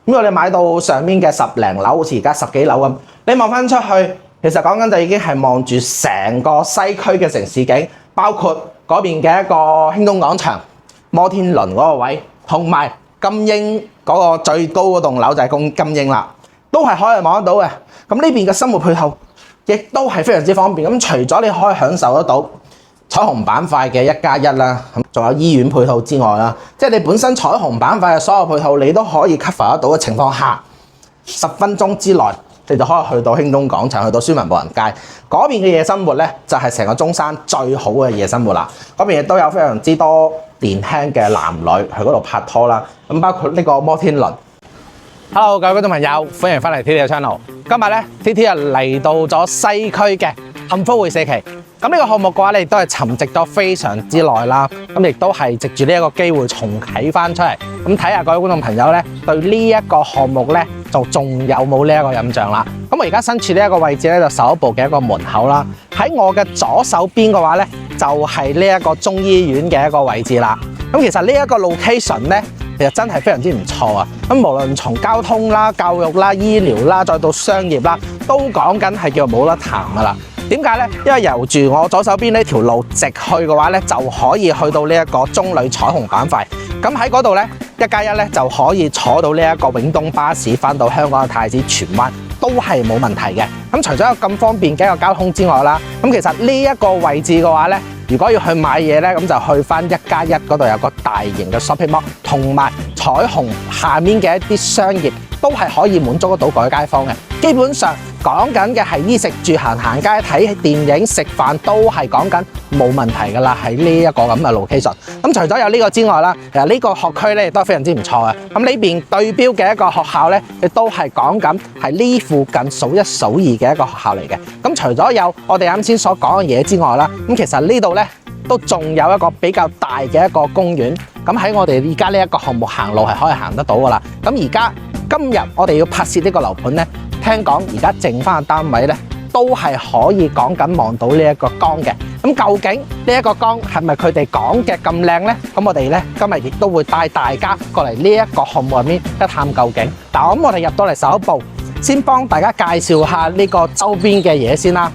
咁我哋買到上面嘅10零樓，好似而家10幾樓咁，你望翻出去，其實講緊就已經係望住成個西區嘅城市景，包括嗰邊嘅一個興東廣場、摩天輪嗰個位，同埋金鷹嗰個最高嗰棟樓就係金鷹啦，都係可以望得到嘅。咁呢邊嘅生活配套亦都係非常之方便。咁除咗你可以享受得到彩虹板塊嘅1+1啦，咁仲有醫院配套之外啦，即係你本身彩虹板塊嘅所有配套你都可以 cover 得到嘅情況下，10分鐘之內你就可以去到興東廣場，去到孫文步人街嗰邊嘅夜生活咧，就係成個中山最好嘅夜生活啦。嗰邊亦都有非常之多年輕嘅男女去嗰度拍拖啦。咁包括呢個摩天輪。Hello， 各位觀眾朋友，歡迎翻嚟 TT 嘅 channel。今日咧 TT 啊嚟到咗西區嘅幸福會4期。咁呢個項目嘅話咧，亦都係沉寂咗非常之耐啦。咁亦都係藉住呢一個機會重啟翻出嚟。咁睇下各位觀眾朋友咧，對呢一個項目咧，就仲有冇呢一個印象啦？咁我而家身處呢一個位置咧，就首一步嘅一個門口啦。喺我嘅左手邊嘅話咧，就係呢一個中醫院嘅一個位置啦。咁其實呢一個 location 咧，其實真係非常之唔錯啊！咁無論從交通啦、教育啦、醫療啦，再到商業啦，都講緊係叫冇得談噶啦。點解呢？因為由住我左手邊呢條路直去嘅話呢，就可以去到呢一個中旅彩虹板塊。咁喺嗰度呢，1+1呢就可以坐到呢一個永東巴士翻到香港嘅太子荃灣，都係冇問題嘅。咁除咗有咁方便嘅一個交通之外啦，咁其實呢一個位置嘅話呢，如果要去買嘢呢，咁就去翻1+1嗰度有個大型嘅 shopping mall， 同埋彩虹下面嘅一啲商業都係可以滿足得到各位街坊嘅。基本上講緊嘅係衣食住行、行街睇電影、食飯都係講緊冇問題㗎啦。喺呢一個咁嘅 location。咁除咗有呢個之外啦，其實呢個學區咧亦都非常之唔錯嘅。咁呢邊對標嘅一個學校咧，亦都係講緊係呢附近數一數二嘅一個學校嚟嘅。咁除咗有我哋啱先所講嘅嘢之外啦，咁其實呢度咧都仲有一個比較大嘅一個公園。咁喺我哋而家呢一個項目行路係可以行得到㗎啦。咁而家今日我哋要拍攝呢個樓盤咧，聽講而家剩翻嘅單位咧，都係可以講緊望到呢一個江嘅。咁究竟呢一個江係咪佢哋講嘅咁靚呢？咁我哋咧今日亦都會帶大家過嚟呢一個項目入面一探究竟。但我諗我哋入到嚟首一步，先幫大家介紹下呢個周邊嘅嘢先啦。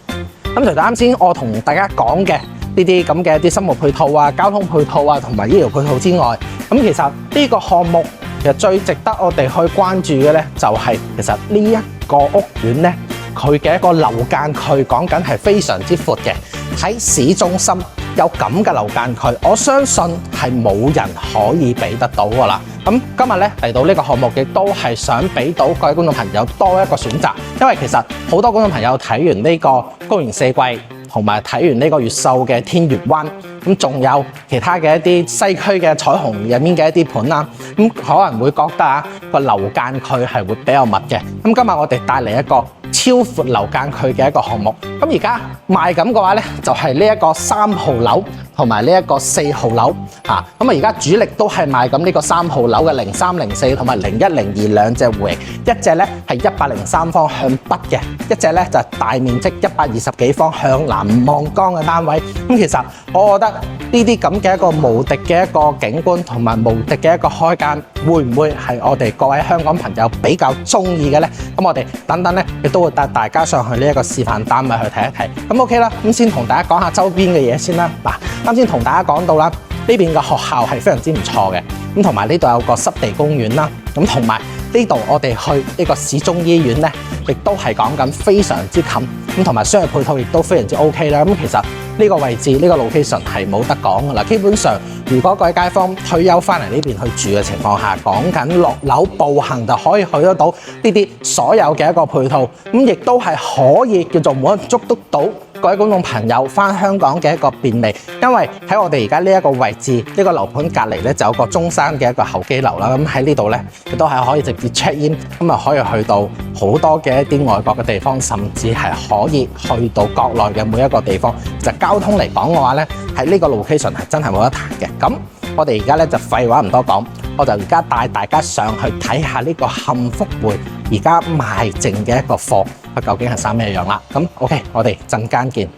咁除咗啱先我同大家講嘅呢啲咁嘅一啲生活配套啊、交通配套啊同埋醫療配套之外，咁其實呢個項目其實最值得我哋去關注嘅咧，就係其實呢一個屋苑咧，佢嘅一個樓間區講緊係非常之闊嘅。喺市中心有咁嘅樓間區，我相信係冇人可以比得到噶啦。咁今日咧嚟到呢個項目，亦都係想俾到各位觀眾朋友多一個選擇，因為其實好多觀眾朋友睇完呢個高原4季，同埋睇完呢個越秀嘅天悦灣，咁仲有其他嘅一啲西區嘅彩虹入面嘅一啲盤啦，咁可能會覺得啊個樓間區係會比較密嘅。咁今日我哋帶嚟一個超闊樓間區嘅一個項目。咁而家賣緊嘅話咧，就係呢一個3號樓同埋呢一個4號樓嚇。咁而家主力都係賣緊呢個3號樓嘅0304同埋0102兩隻戶型，一隻咧係103方向北嘅，一隻咧就係大面積120幾方向南望江嘅單位。咁其實我覺得呢啲咁嘅一個無敵嘅一個景觀同埋無敵嘅一個開間，會唔會係我哋各位香港朋友比較中意嘅呢？咁我哋等等咧，亦都會帶大家上去呢一個示範單位去睇一睇。咁 OK 啦，咁先同大家講下周邊嘅嘢先啦。嗱，啱先同大家講到啦，呢邊嘅學校係非常之唔錯嘅，咁同埋呢度有個濕地公園啦，咁同埋呢度我哋去呢個市中醫院咧，亦都係講緊非常之近，咁同埋商業配套亦都非常之 OK 啦。咁其實呢個位置呢個 location 係冇得講噶啦。基本上，如果各位街坊退休翻嚟呢邊去住嘅情況下，講緊落樓步行就可以去得到呢啲所有嘅一個配套，咁亦都係可以叫做滿足得到各位觀眾朋友翻香港嘅一個便利。因為喺我哋而家呢一個位置，呢個樓盤隔離咧就有個中山嘅一個候機樓啦。咁喺呢度咧亦都係可以直接 check in， 咁啊可以去到好多嘅一啲外國嘅地方，甚至係可以去到國內嘅每一個地方。就交通嚟講嘅話咧，喺呢個 location 係真係冇得彈嘅。咁我哋而家咧就廢話唔多講，我就而家帶大家上去睇下呢個幸福會而家賣剩嘅一個貨，佢究竟係生咩樣啦。咁 OK， 我哋陣間見。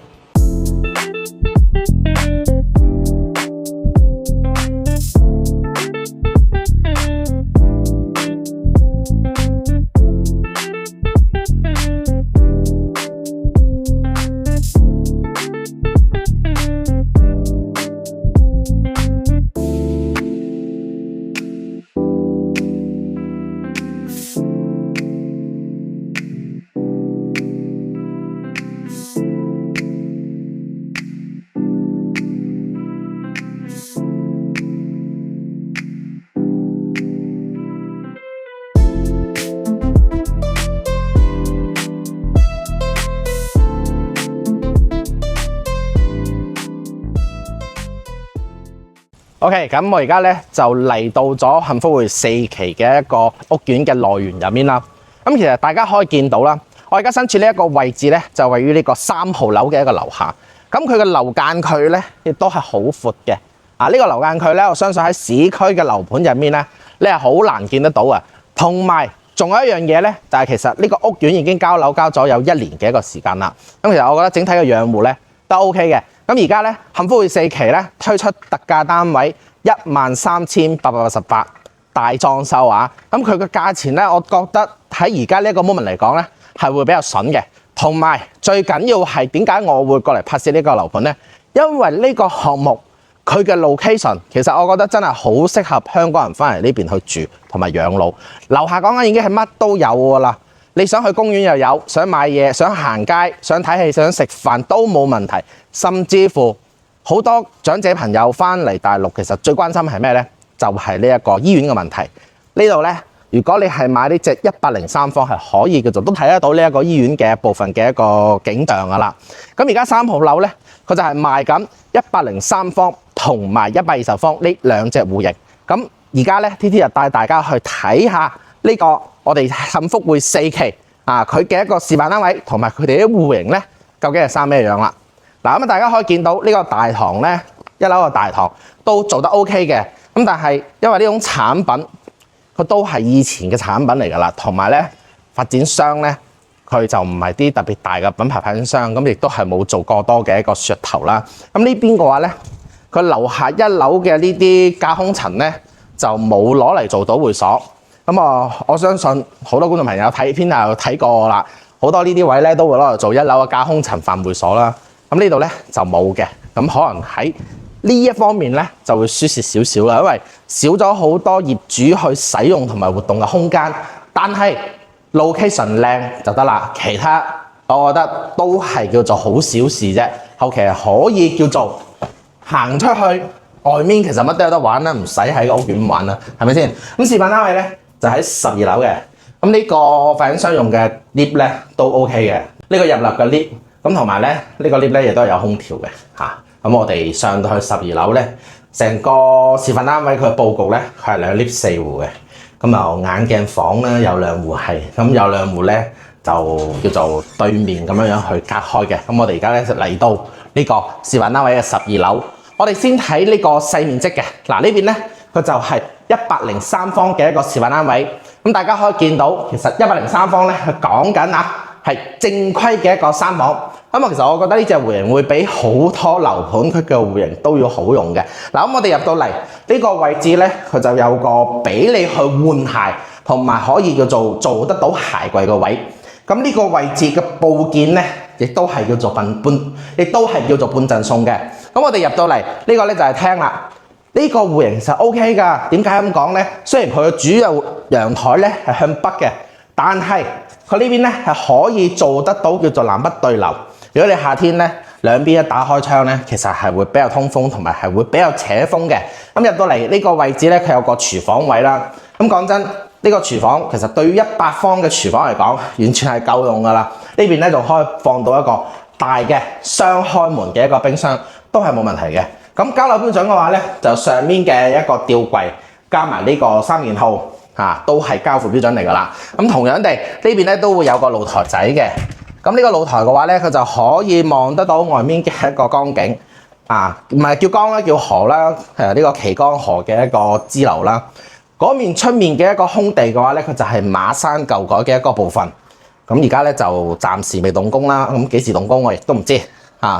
OK， 咁我而家咧就嚟到咗幸福匯4期嘅一個屋苑嘅內園入面啦。咁其實大家可以見到啦，我而家身處呢一個位置咧，就位於呢個3號樓嘅一個樓下。咁佢嘅樓間距咧，亦都係好闊嘅。呢個樓間距咧，我相信喺市區嘅樓盤入面咧，你係好難見得到啊。同埋仲有一樣嘢咧，就係其實呢個屋苑已經交樓交咗有1年嘅一個時間啦。咁其實我覺得整體嘅養護咧都 OK 嘅。咁而家咧幸福匯4期咧推出特價單位13888大裝修啊！咁佢嘅價錢咧，我覺得喺而家呢一個 moment 嚟講咧，係會比較筍嘅。同埋最緊要係點解我會過嚟拍攝呢個樓盤咧？因為呢個項目佢嘅 location 其實我覺得真係好適合香港人翻嚟呢邊去住同埋養老。樓下講緊已經係乜都有㗎啦。你想去公園又有，想買嘢、想行街、想睇戲、想食飯都冇問題。甚至乎好多長者朋友翻嚟大陸，其實最關心係咩呢？就係呢一個醫院嘅問題。呢度呢，如果你係買呢隻103方，係可以叫做都睇得到呢一個醫院嘅部分嘅一個景象㗎啦。咁而家3號樓呢，佢就係賣緊103方同埋120方呢兩隻戶型。咁而家呢 ，TT 就帶大家去睇下呢個我哋幸福匯4期佢嘅一個示範單位同埋佢哋啲戶型咧，究竟係生咩樣啦？嗱，咁大家可以見到呢個大堂咧，1樓嘅大堂都做得 OK 嘅。咁但係因為呢種產品佢都係以前嘅產品嚟㗎啦，同埋咧發展商咧佢就唔係啲特別大嘅品牌發展商，咁亦都係冇做過多嘅一個噱頭啦。咁呢邊嘅話咧，佢樓下1樓嘅呢啲架空層咧就冇攞嚟做到會所。咁我相信好多觀眾朋友睇片有睇過啦，好多呢啲位咧都會攞嚟做1樓嘅架空層飯會所啦。咁呢度咧就冇嘅，咁可能喺呢一方面咧就會輸蝕少少啦，因為少咗好多業主去使用同埋活動嘅空間。但係 location 靚就得啦，其他我覺得都係叫做好小事啫。後期係可以叫做行出去外面，其實乜都有得玩啦，唔使喺個屋苑玩啦，係咪先？咁示範單位咧就喺12樓嘅。咁呢個發展商用嘅 lift 咧都 OK 嘅。呢個入立嘅 lift，咁同埋咧呢個 lift 咧亦都係有空調嘅嚇。咁我哋上到去12樓咧，成個示範單位佢嘅佈局咧，佢係2 lift 4戶嘅。咁眼鏡房咧有2戶係，咁有2戶咧就叫做對面咁樣去隔開嘅。咁我哋而家咧就嚟到呢個示範單位嘅12樓，我哋先睇呢個細面積嘅。嗱，呢邊咧佢就係103方嘅一個示範單位。咁大家可以見到，其實103方咧，佢講緊係正規嘅一個3房。咁其實我覺得呢隻戶型會比好多樓盤佢嘅戶型都要好用嘅。嗱，咁我哋入到嚟呢個位置咧，佢就有個俾你去換鞋，同埋可以叫做得到鞋櫃嘅位。咁呢個位置嘅佈件咧，亦都係叫做亦都係叫做半贈送嘅。咁我哋入到嚟呢個咧就係廳啦。呢個戶型其實 OK 㗎，點解咁講呢？雖然佢嘅主有陽台咧係向北嘅，但係佢呢邊咧係可以做得到叫做南北對流。如果你夏天咧兩邊一打開窗咧，其實係會比較通風，同埋係會比較扯風嘅。咁入到嚟呢個位置咧，佢有個廚房位啦。咁講真，呢個廚房其實對於100方嘅廚房嚟講，完全係夠用㗎啦。呢邊咧仲可以放到一個大嘅雙開門嘅一個冰箱，都係冇問題嘅。咁交樓標準嘅話咧，就上面嘅一個吊櫃加埋呢個3件號都係交付標準嚟㗎啦。咁同樣地呢邊咧都會有個露台仔嘅。咁呢個露台嘅話咧，佢就可以望得到外面嘅一個江景唔係叫江啦，叫河啦，呢個旗江河嘅一個支流啦。嗰面出面嘅一個空地嘅話咧，佢就係馬山舊改嘅一個部分。咁而家咧就暫時未動工啦。咁幾時動工我亦都唔知。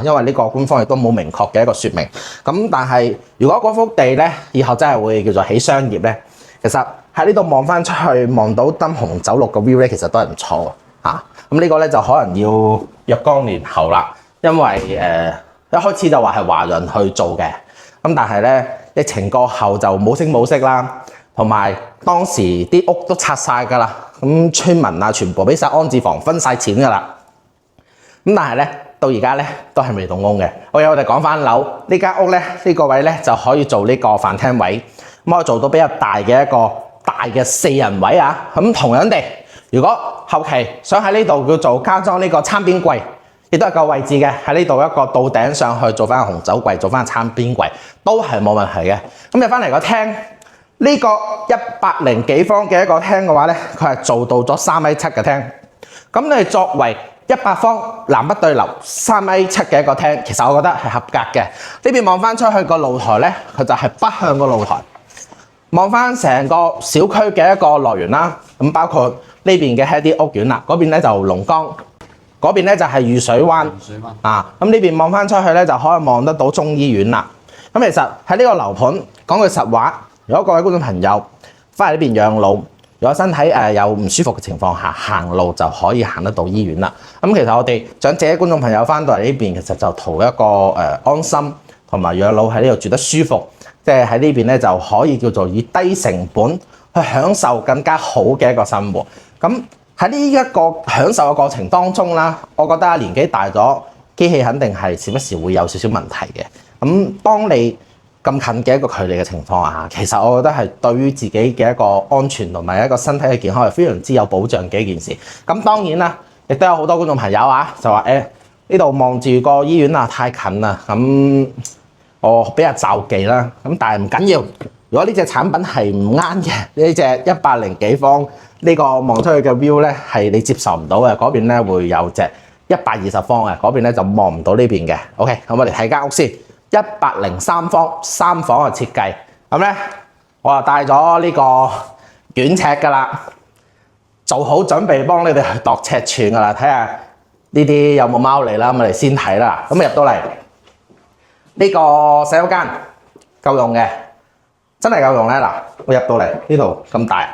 因為呢個官方亦都冇明確嘅一個説明。咁但係如果嗰幅地咧，以後真係會叫做起商業咧，其實喺呢度望翻出去望到燈紅酒綠嘅 view 咧，其實都係唔錯啊。咁呢個咧就可能要若干年後啦，因為一開始就話係華人去做嘅。咁但係咧疫情過後就冇聲冇息啦，同埋當時啲屋都拆晒㗎啦，咁村民全部俾晒安置房分晒錢㗎啦。咁但係咧，到而家咧都係未動工嘅。我哋講翻樓呢間屋咧，呢個位咧就可以做呢個飯廳位，咁可以做到比較大嘅一個大嘅4人位啊。咁同樣地，如果後期想喺呢度叫做加裝呢個餐邊櫃，亦都係夠位置嘅，喺呢度一個到頂上去做翻個紅酒櫃，做翻個餐邊櫃都係冇問題嘅。咁入翻嚟個廳，呢個100幾方嘅一個廳嘅話咧，佢係做到咗3.7米嘅廳。咁你作為100方南北對流3.7米嘅一個廳，其實我覺得係合格嘅。呢邊望翻出去個露台咧，佢就係北向個露台。望翻成個小區嘅一個樂園啦，咁包括呢邊嘅係一啲屋苑啦，嗰邊咧就龍崗。嗰邊咧就係御水灣啊，咁呢邊望翻出去咧就可以望得到中醫院啦。咁其實喺呢個樓盤講句實話，如果各位觀眾朋友翻嚟呢邊養老，如果身體有唔舒服嘅情況下，行路就可以行得到醫院啦。咁其實我哋長者觀眾朋友翻到嚟呢邊，其實就圖一個安心同埋養老喺呢度住得舒服，即係喺呢邊咧就可以叫做以低成本去享受更加好嘅一個生活。咁喺呢一個享受嘅過程當中啦，我覺得年紀大咗，機器肯定係時不時會有少少問題嘅。咁當你咁近嘅一個距離嘅情況下，其實我覺得係對於自己嘅一個安全同埋一個身體嘅健康係非常之有保障嘅一件事。咁當然啦，亦都有好多觀眾朋友啊，就話呢度望住個醫院啊太近啦，咁我比較罩忌啦。咁但係唔緊要，如果呢隻產品係唔啱嘅，呢隻100幾方。呢個望出去嘅 view 咧係你接受唔到嘅，嗰邊咧會有隻120方嘅，嗰邊咧就望唔到呢邊嘅。OK，咁我哋睇間屋先，103方3房嘅設計。咁咧我就帶咗呢個捲尺㗎啦，做好準備幫你哋去度尺寸㗎啦，睇下呢啲有冇貓嚟啦。咁我哋先睇啦。咁入到嚟呢個洗手間夠用嘅，真係夠用咧。嗱，我入到嚟呢度咁大。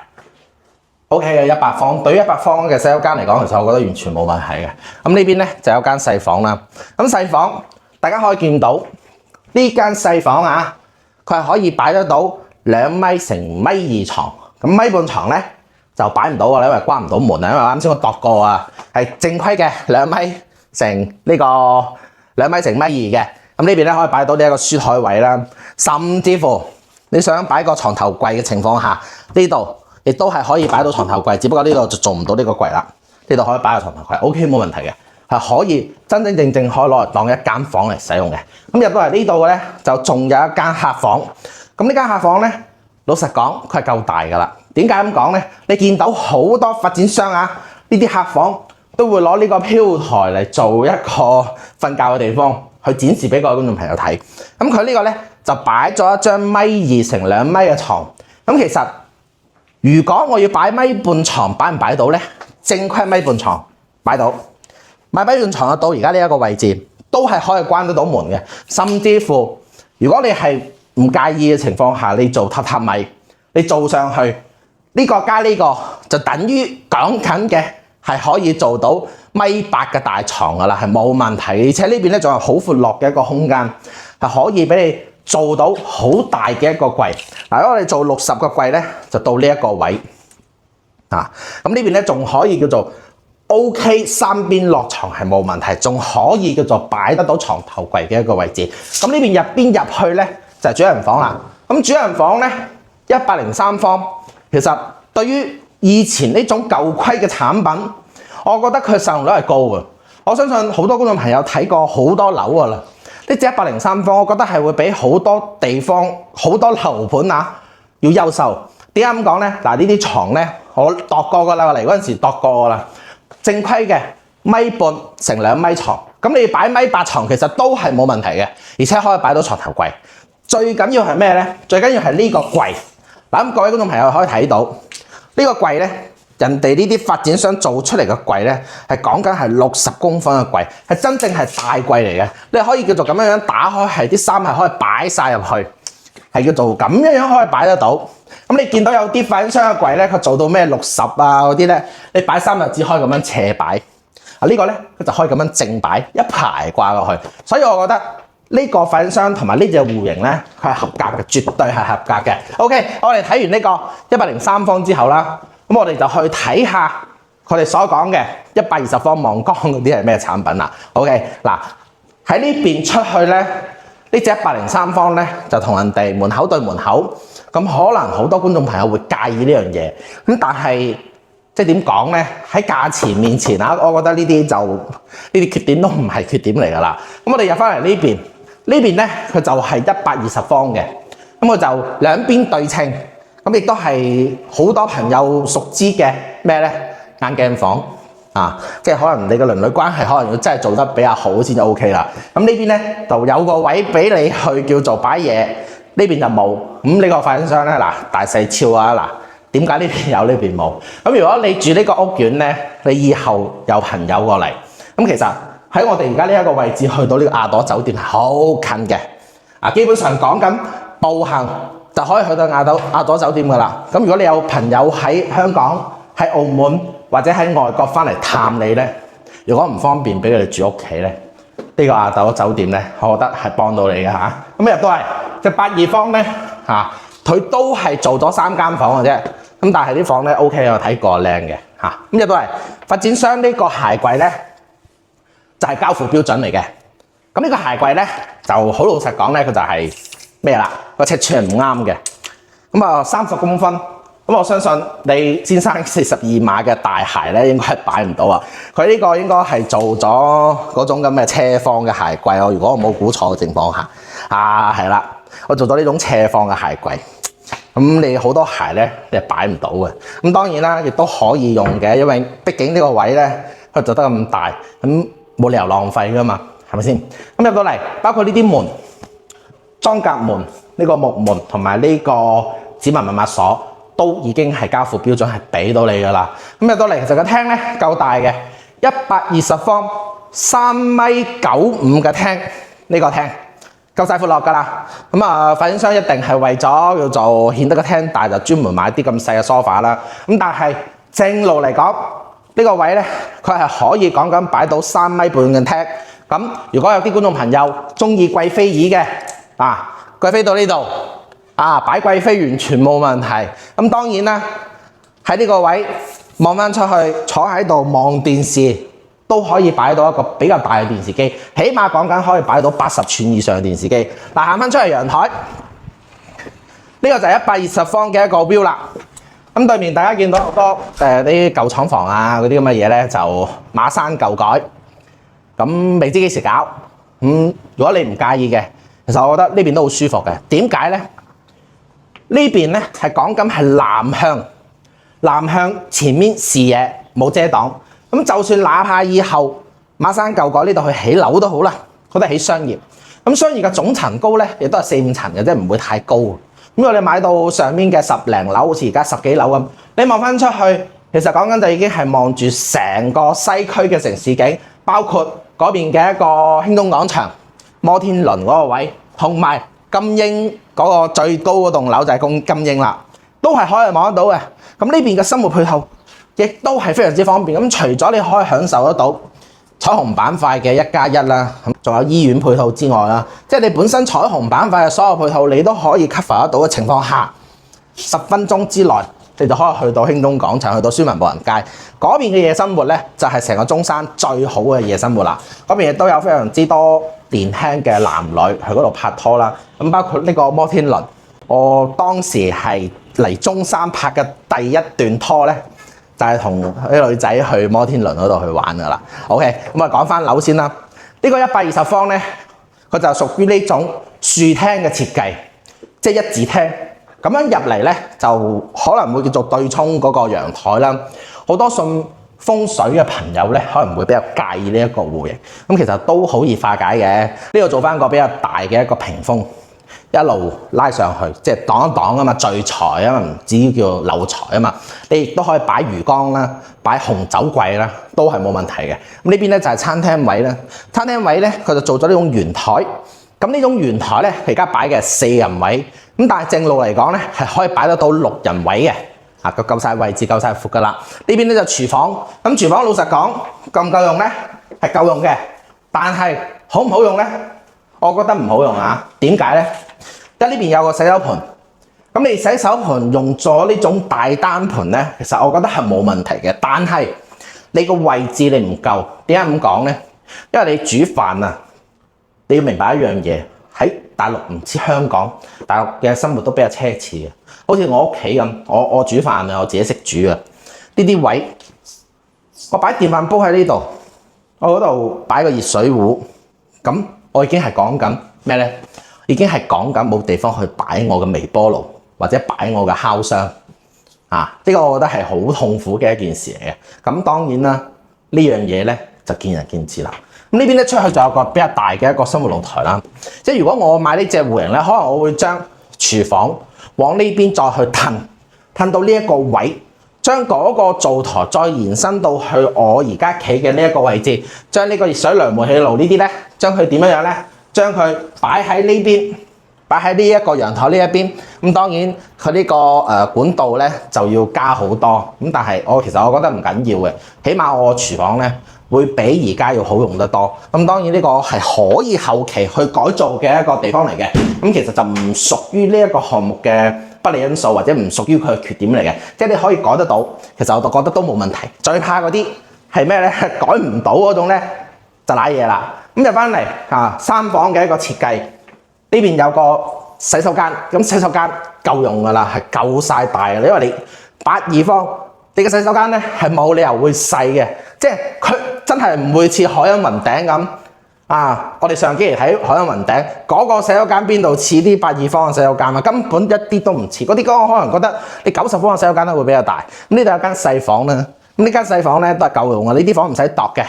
O.K. 嘅100方，對於100方嘅洗手間嚟講，其實我覺得完全冇問題嘅。咁呢邊咧就有間細房啦。咁細房大家可以見到呢間細房啊，佢係可以擺得到2米乘1.2米床。咁1.5米床咧就擺唔到㗎啦，因為關唔到門啊。因為啱先我度過啊，係正規嘅2米乘呢個2米乘1.2米嘅。咁呢邊咧可以擺到呢一個書台位啦，甚至乎你想擺個床頭櫃嘅情況下，呢度亦都係可以擺到床頭櫃，只不過呢度就做唔到呢個櫃啦。呢度可以擺個床頭櫃 ，OK 冇問題嘅，係可以真真正正可以攞嚟當一間房嚟使用嘅。咁入到嚟呢度嘅咧，就仲有一間客房。咁呢間客房咧，老實講佢係夠大㗎啦。點解咁講咧？你見到好多發展商啊，呢啲客房都會攞呢個飄台嚟做一個瞓覺嘅地方，去展示俾各位觀眾朋友睇。咁佢呢個咧就擺咗一張1.2米乘2米嘅床。咁其實如果我要擺1.5米床，擺唔擺到咧？正規1.5米床擺到，1.5米床到而家呢一個位置都係可以關得到門嘅。甚至乎，如果你係唔介意嘅情況下，你做榻榻米，你做上去呢個加呢個，就等於講緊嘅係可以做到1.8米嘅大床㗎啦，係冇問題。而且呢邊咧仲有好闊落嘅一個空間，係可以俾你做到好大嘅一個櫃。嗱，如果我哋做60個櫃咧，就到呢一個位啊。咁呢邊咧仲可以叫做 OK， 三邊落床係冇問題，仲可以叫做擺得到床頭櫃嘅一個位置。咁呢邊入去咧就係主人房啦。咁主人房咧103方，其實對於以前呢種舊規嘅產品，我覺得佢使用率係高嘅。我相信好多觀眾朋友睇過好多樓㗎啦。呢隻103方，我覺得係會比好多地方、好多樓盤啊要優秀。點解咁講咧？嗱，呢啲床咧，我度過㗎啦，我嚟嗰陣時度過㗎啦。正規嘅1.5米乘2米床，咁你擺1.8米床其實都係冇問題嘅，而且可以擺到床頭櫃。最緊要係咩咧？最緊要係呢個櫃。嗱，咁各位觀眾朋友可以睇到呢個櫃咧。人哋呢啲發展商做出嚟嘅櫃咧，係講緊係60公分嘅櫃，係真正係大櫃嚟嘅。你可以叫做咁樣打開，係啲衫係可以擺晒入去，係叫做咁樣可以擺得到。咁你見到有啲發展商嘅櫃咧，佢做到咩60啊嗰啲咧，你擺衫就只可以咁樣斜擺。呢個咧佢就可以咁樣正擺，一排掛落去。所以我覺得呢個發展商同埋呢隻戶型咧，佢係合格嘅，絕對係合格嘅。OK， 我哋睇完呢個103方之後啦。咁我哋就去睇下佢哋所講嘅120方望江嗰啲係咩產品啦。OK， 嗱喺呢邊出去咧，呢隻103方咧就同人哋門口對門口，咁可能好多觀眾朋友會介意呢樣嘢。咁但係即係點講咧？喺價錢面前啊，我覺得呢啲缺點都唔係缺點嚟㗎啦。咁我哋入翻嚟呢邊，呢邊咧佢就係120方嘅，咁我就兩邊對稱，咁亦都係好多朋友熟知嘅咩咧？眼鏡房啊，即係可能你嘅鄰里關係可能要真係做得比較好先就 OK 啦。咁呢邊咧就有個位俾你去叫做擺嘢，呢邊就冇。咁呢個發展商咧嗱，大細超啊嗱。點解呢邊有呢邊冇？咁如果你住呢個屋苑咧，你以後有朋友過嚟，咁其實喺我哋而家呢一個位置去到呢個亞朵酒店係好近嘅，基本上講緊步行就可以去到亞朵酒店噶啦。咁如果你有朋友喺香港、喺澳門或者喺外國翻嚟探你咧，如果唔方便俾佢哋住屋企咧，呢個亞朵酒店咧，我覺得係幫到你嘅嚇。咁入到嚟即82方咧嚇，佢都係做咗3間房嘅啫。咁但係啲房咧 OK， 我睇過靚嘅嚇。咁入到嚟發展商呢個鞋櫃咧就係交付標準嚟嘅。咁呢個鞋櫃咧就好老實講咧，佢就係咩啦？個尺寸係唔啱嘅。咁啊30公分，咁我相信你先生42碼嘅大鞋咧應該係擺唔到啊。佢呢個應該係做咗嗰種咁嘅斜方嘅鞋櫃。如果我冇估錯嘅情況下，係啦，我做咗呢種斜方嘅鞋櫃。咁你好多鞋咧，你係擺唔到嘅。咁當然啦，亦都可以用嘅，因為畢竟呢個位咧，佢做得咁大，咁冇理由浪費噶嘛，係咪先？咁入到嚟，包括呢啲門、裝甲門、呢個木門同埋呢個指紋密碼鎖，都已經係交付標準係俾到你噶啦。咁入到嚟，其實個廳咧夠大嘅，120方，3.95米嘅廳，呢個廳。夠晒闊落㗎啦，咁啊發展商一定係為咗叫做顯得個廳大，就專門買啲咁細嘅 sofa 啦。咁但係正路嚟講，呢個位咧，佢係可以講緊擺到3.5米嘅廳。咁如果有啲觀眾朋友中意貴妃椅嘅，貴妃到呢度，擺貴妃完全冇問題。咁當然啦，喺呢個位望翻出去，坐喺度望電視。都可以擺到一個比較大嘅電視機，起碼講緊可以擺到80吋以上嘅電視機。嗱，行翻出嚟陽台，呢個就係120方嘅一個 view 啦。咁對面大家見到好多啲舊廠房啊，嗰啲咁嘅嘢咧，就馬山舊改。咁未知幾時搞。如果你唔介意嘅，其實我覺得呢邊都好舒服嘅。點解咧？呢邊咧係講緊係南向前面視野冇遮擋。咁就算哪怕以後馬山舊改呢度去起樓都好啦，佢都係起商業。咁商業嘅總層高咧，亦都係4-5層嘅啫，唔會太高。咁如果你買到上面嘅10零樓，好似而家10幾樓咁，你望翻出去，其實講緊就已經係望住成個西區嘅城市景，包括嗰邊嘅一個興東廣場、摩天輪嗰個位，同埋金鷹嗰個最高嗰棟樓就係金鷹啦，都係可以望得到嘅。咁呢邊嘅生活配套亦都係非常之方便。咁除咗你可以享受得到彩虹板塊嘅1+1啦，仲有醫院配套之外啦，即係你本身彩虹板塊嘅所有配套你都可以 cover 得到嘅情況下，10分鐘之內你就可以去到興東廣場，去到孫文步人街嗰邊嘅夜生活咧，就係成個中山最好嘅夜生活啦。嗰邊亦都有非常之多年輕嘅男女去嗰度拍拖啦。咁包括呢個摩天輪，我當時係嚟中山拍嘅第一段拖咧，就係同啲女仔去摩天輪嗰度去玩噶啦。OK， 咁啊講翻樓先啦。呢個120方咧，佢就屬於呢種樹廳嘅設計，即係一字廳。咁樣入嚟咧，就可能會叫做對沖嗰個陽台啦。好多信風水嘅朋友咧，可能會比較介意呢一個戶型。咁其實都好易化解嘅。呢度做翻個比較大嘅一個屏風，一路拉上去，即係擋一擋啊嘛，聚財啊嘛，唔至於叫漏財啊嘛。你亦都可以擺魚缸啦，擺紅酒櫃啦，都係冇問題嘅。咁呢邊咧就係餐廳位啦。餐廳位咧，佢就做咗呢種圓台。咁呢種圓台咧，佢而家擺嘅係4人位。咁但係正路嚟講咧，係可以擺得到6人位嘅。夠晒位置，夠晒闊噶啦。呢邊咧就廚房。咁廚房老實講，夠唔夠用咧？係夠用嘅。但係好唔好用咧？我覺得唔好用啊。點解咧？因為呢邊有個洗手盆。咁你洗手盆用咗呢種大單盆咧，其實我覺得係冇問題嘅。但係你個位置你唔夠。點解咁講咧？因為你煮飯啊，你要明白一樣嘢，喺大陸唔似香港，大陸嘅生活都比較奢侈嘅。好似我屋企咁，我煮飯啊，我自己識煮啊。呢啲位，我擺電飯煲喺呢度，我嗰度擺個熱水壺，咁我已經係講緊咩咧？已經係講緊冇地方去擺我嘅微波爐或者擺我嘅烤箱啊！呢個我覺得係好痛苦嘅一件事嚟嘅。咁當然啦，呢樣嘢咧就見仁見智啦。咁呢邊咧出去仲有個比較大嘅一個生活露台啦。即係如果我買呢隻戶型咧，可能我會將廚房往呢邊再去褪到呢一個位，將嗰個灶台再延伸到去我而家企嘅呢一個位置，將呢個熱水涼煤氣爐呢啲咧，將佢點樣咧？將佢擺喺呢邊，擺喺呢一個陽台呢一邊。咁當然佢呢個管道咧就要加好多。咁但係其實我覺得唔緊要嘅，起碼我廚房咧會比而家要好用得多。咁當然呢個係可以後期去改造嘅一個地方嚟嘅。咁其實就唔屬於呢一個項目嘅不利因素，或者唔屬於佢嘅缺點嚟嘅。即係你可以改得到，其實我就覺得都冇問題。最怕嗰啲係咩咧？改唔到嗰種咧就瀨嘢啦。咁入翻嚟三房嘅一個設計，呢邊有個洗手間，咁洗手間夠用㗎啦，係夠晒大嘅。因為你82方，你嘅洗手間咧係冇理由會細嘅，即係佢真係唔會似海茵雲頂咁我哋上幾期睇海茵雲頂嗰個洗手間邊度似啲82方嘅洗手間啊？根本一啲都唔似。嗰啲可能覺得你90方嘅洗手間都會比較大。咁呢度有間細房啦，咁呢間細房咧都係夠用嘅。呢啲房唔使度嘅，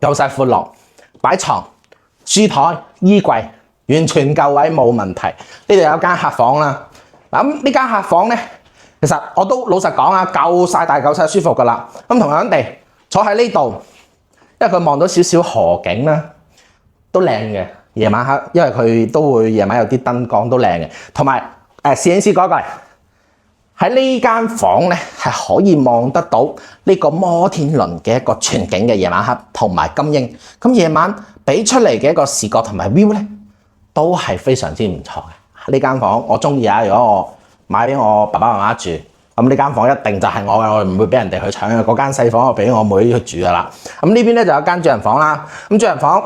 夠晒闊落。擺床、書台、衣櫃，完全夠位冇問題。呢度有間客房啦。咁呢間客房咧，其實我都老實講夠晒大、夠晒舒服噶啦。咁同樣地坐喺呢度，因為佢望到少少河景啦，都靚嘅。夜晚黑，因為佢都會夜晚有啲燈光都靚嘅。同埋攝影師講句，喺呢間房咧係可以望得到呢個摩天輪嘅一個全景嘅夜晚黑，同埋金鷹。咁夜晚俾出嚟嘅一個視覺同埋 view 咧，都係非常之唔錯嘅。呢間房我中意啊！如果我買俾我爸爸媽媽住，咁呢間房一定就係我嘅，我唔會俾人哋去搶嘅。嗰間細房我俾我妹去住噶啦。咁呢邊咧就有間主人房啦。咁主人房、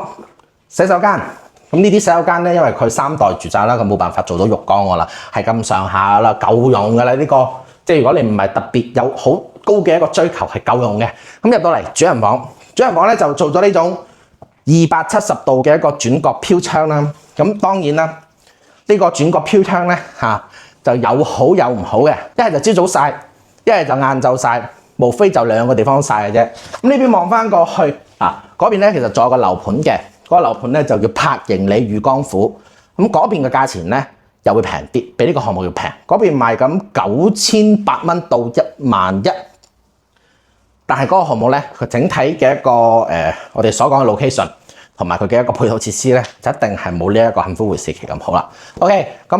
洗手間。咁呢啲洗手間咧，因為佢3代住宅啦，佢冇辦法做到浴缸㗎啦，係咁上下啦，夠用㗎啦呢個。即係如果你唔係特別有好高嘅一個追求，係夠用嘅。咁入到嚟主人房，主人房咧就做咗呢種270度嘅一個轉角飄窗啦。咁當然啦，呢個轉角飄窗咧就有好有唔好嘅，一係就朝早曬，一係就晏晝曬，無非就2個地方曬嘅啫。咁呢邊望翻過去嗰邊咧其實仲有個樓盤嘅。嗰個樓盤咧就叫柏盈里裕江府，咁嗰邊嘅價錢咧又會平啲，比呢個項目要平。嗰邊賣緊9800蚊到11000，但係嗰個項目咧，佢整體嘅一個我哋所講嘅 location 同埋佢嘅一個配套設施咧，就一定係冇呢一個幸福匯4期咁好啦。OK，咁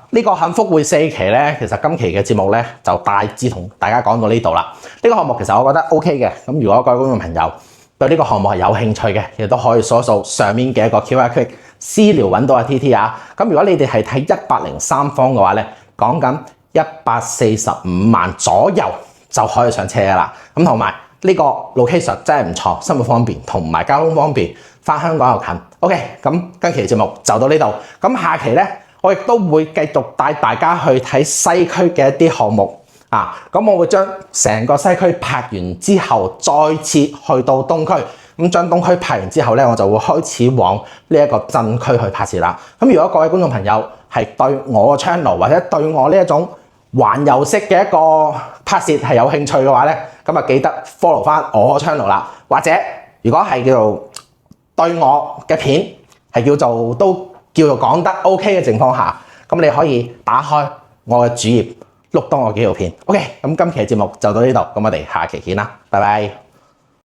呢個幸福匯4期咧，其實今期嘅節目咧就大致同大家講到呢度啦。呢個項目其實我覺得 OK 嘅，咁如果各位觀眾朋友對呢個項目係有興趣嘅，亦都可以掃一掃上面嘅一個 QR code 私聊揾到阿 TT 咁如果你哋係睇103方嘅話咧，講緊145萬左右就可以上車啦。咁同埋呢個 location 真係唔錯，生活方便，同埋交通方便，返香港又近。OK，咁今期節目就到呢度。咁下期咧，我亦都會繼續帶大家去睇西區嘅一啲項目。咁我會將成個西區拍完之後，再次去到東區。咁將東區拍完之後咧，我就會開始往呢一個鎮區去拍攝啦。咁如果各位觀眾朋友係對我嘅 channel 或者對我呢一種環遊式嘅一個拍攝係有興趣嘅話咧，咁記得 follow 翻我嘅 channel 啦。或者如果係叫做對我嘅片係都叫做講得 OK 嘅情況下，咁你可以打開我嘅主頁。碌多我幾條片 ，OK，咁今期嘅節目就到呢度，咁我哋下期見啦，拜拜。